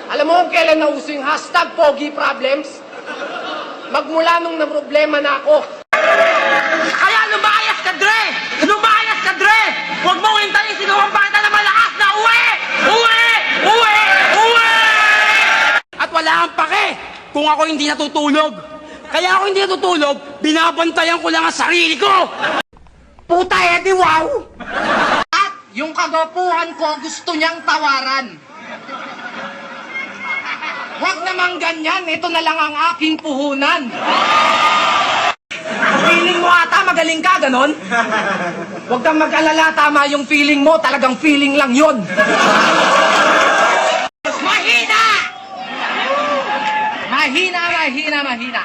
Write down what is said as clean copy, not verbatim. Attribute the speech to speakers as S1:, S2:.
S1: Alam mo kung kailan nauso yung hashtag Pogi Problems? Magmula nung naproblema na ako.
S2: Kaya lumayas ka, Dre! Lumayas ka, Dre! Huwag mong hintayin sinuwang pakita na malakas na uwi! Uwi! Uwi! Uwi! At wala kang pake kung ako hindi natutulog. Kaya ako hindi natutulog, binabantayan ko lang ang sarili ko! Puta, Eddie, wow!
S1: At yung kagwapuhan ko gusto niyang tawaran. Huwag namang ganyan, ito na lang ang aking puhunan.
S2: Feeling mo ata magaling ka, ganon?
S1: Huwag kang mag-alala, tama yung feeling mo, talagang feeling lang yun.
S2: Mahina!
S1: Mahina, mahina, mahina.